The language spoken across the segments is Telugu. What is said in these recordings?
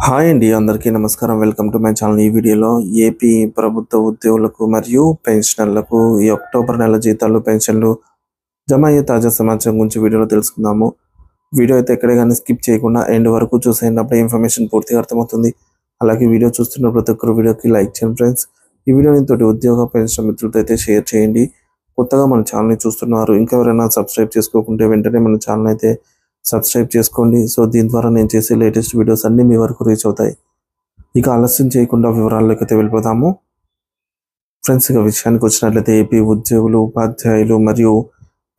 హాయ్ అండి, అందరికీ నమస్కారం. Welcome to my channel. ఈ వీడియోలో ఏపీ ప్రభుత్వ ఉద్యోగులకు మరియు పెన్షనర్లకు ఈ అక్టోబర్ నెల జీతాలు, పెన్షన్లు జమ అయ్యే తాజా సమాచారం గురించి వీడియోలో తెలుసుకుందాము. వీడియో అయితే ఎక్కడే కానీ స్కిప్ చేయకుండా ఎండ్ వరకు చూసేటప్పుడు ఇన్ఫర్మేషన్ పూర్తిగా అర్థమవుతుంది. అలాగే వీడియో చూస్తున్న ప్రతి ఒక్కరు వీడియోకి లైక్ చేయండి ఫ్రెండ్స్. ఈ వీడియోని తోటి ఉద్యోగ పెన్షన్ మిత్రులతో అయితే షేర్ చేయండి. కొత్తగా మన ఛానల్ని చూస్తున్నారు, ఇంకా ఎవరైనా సబ్స్క్రైబ్ చేసుకోకుంటే వెంటనే మన ఛానల్ అయితే సబ్స్క్రైబ్ చేసుకోండి. సో దీని ద్వారా నేను చేసే లేటెస్ట్ వీడియోస్ అన్నీ మీ వరకు రీచ్ అవుతాయి. ఇక ఆలస్యం చేయకుండా వివరాల్లోకి అయితే వెళ్ళిపోతాము ఫ్రెండ్స్. ఇక విషయానికి వచ్చినట్లయితే ఏపీ ఉద్యోగులు, ఉపాధ్యాయులు మరియు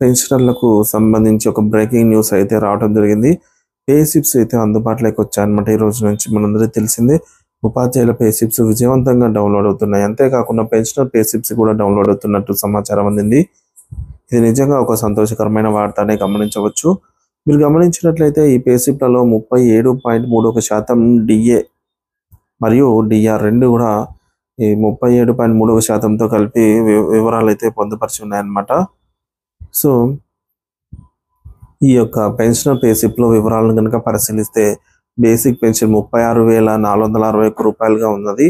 పెన్షనర్లకు సంబంధించి ఒక బ్రేకింగ్ న్యూస్ అయితే రావడం జరిగింది. పే స్లిప్స్ అయితే అందుబాటులోకి వచ్చాయన్నమాట. ఈ రోజు నుంచి మనందరికీ తెలిసిందే, ఉపాధ్యాయుల పే స్లిప్స్ విజయవంతంగా డౌన్లోడ్ అవుతున్నాయి. అంతేకాకుండా పెన్షనర్ పే స్లిప్స్ కూడా డౌన్లోడ్ అవుతున్నట్టు సమాచారం అందింది. ఇది నిజంగా ఒక సంతోషకరమైన వార్తనే గమనించవచ్చు. మీరు గమనించినట్లయితే ఈ పే స్లిప్లలో 37.31% డిఏ మరియు డిఆర్ రెండు కూడా ఈ 37.31%తో కలిపి వివరాలు అయితే పొందుపరిచి ఉన్నాయన్నమాట. సో ఈ యొక్క పెన్షనర్ పే స్లిప్లో వివరాలను కనుక పరిశీలిస్తే బేసిక్ పెన్షన్ 36,461 రూపాయలుగా ఉన్నది.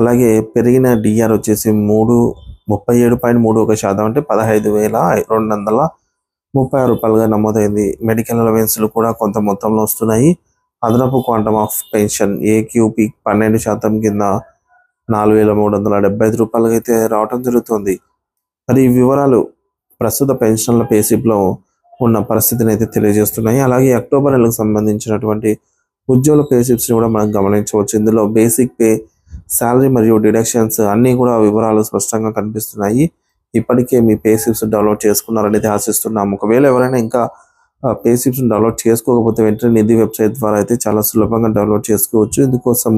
అలాగే పెరిగిన డిఆర్ వచ్చేసి 37.31%, అంటే 15,236 రూపాయలుగా నమోదైంది. మెడికల్ అలవెన్స్లు కూడా కొంత మొత్తంలో వస్తున్నాయి. అదనపు క్వాంటమ్ ఆఫ్ పెన్షన్ ఏక్యూపీ 12% కింద 4,375 రూపాయలుగా అయితే రావడం జరుగుతుంది. మరి ఈ వివరాలు ప్రస్తుత పెన్షన్ల పే స్లిప్లో ఉన్న పరిస్థితిని అయితే తెలియజేస్తున్నాయి. అలాగే అక్టోబర్ నెలకు సంబంధించినటువంటి ఉద్యోగుల పే స్లిప్స్ని కూడా మనం గమనించవచ్చు. ఇందులో బేసిక్ పే, శాలరీ మరియు డిడక్షన్స్ అన్నీ కూడా వివరాలు స్పష్టంగా కనిపిస్తున్నాయి. ఇప్పటికే మీ పే స్లిప్స్ డౌన్లోడ్ చేసుకున్నారనేది ఆశిస్తున్నాము. ఒకవేళ ఎవరైనా ఇంకా పే స్లిప్స్ డౌన్లోడ్ చేసుకోకపోతే వెంటనే నిధి వెబ్సైట్ ద్వారా అయితే చాలా సులభంగా డౌన్లోడ్ చేసుకోవచ్చు. ఇందుకోసం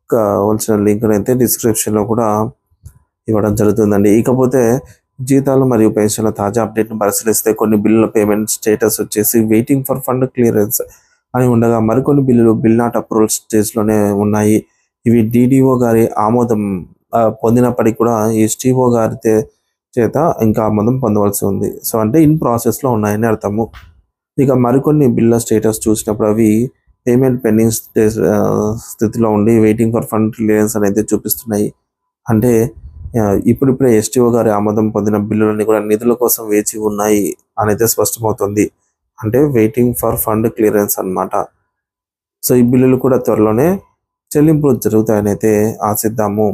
కావాల్సిన లింక్ అయితే డిస్క్రిప్షన్లో కూడా ఇవ్వడం జరుగుతుందండి. ఇకపోతే జీతాలు మరియు పెన్షన్ల తాజా అప్డేట్ను పరిశీలిస్తే కొన్ని బిల్లుల పేమెంట్ స్టేటస్ వచ్చేసి వెయిటింగ్ ఫర్ ఫండ్ క్లియరెన్స్ అని ఉండగా, మరికొన్ని బిల్లులు బిల్ నాట్ అప్రూవల్ స్టేజ్లోనే ఉన్నాయి. ఇవి డిడిఓ గారి ఆమోదం పొందినప్పటికీ కూడా ఎస్టీఓ గారి చేత ఇంకా ఆమోదం పొందవలసి ఉంది. సో అంటే ఇన్ ప్రాసెస్లో ఉన్నాయని అర్థము. ఇక మరికొన్ని బిల్ల స్టేటస్ చూసినప్పుడు అవి పేమెంట్ పెండింగ్ స్థితిలో ఉండి వెయిటింగ్ ఫర్ ఫండ్ క్లియరెన్స్ అనేది చూపిస్తున్నాయి. అంటే ఇప్పుడిప్పుడే ఎస్టీఓ గారి ఆమోదం పొందిన బిల్లులన్నీ కూడా నిధుల కోసం వేచి ఉన్నాయి అనేది స్పష్టమవుతుంది. అంటే వెయిటింగ్ ఫర్ ఫండ్ క్లియరెన్స్ అన్నమాట. సో ఈ బిల్లులు కూడా త్వరలోనే చెల్లింపులు జరుగుతాయని అయితే ఆశిద్దాము.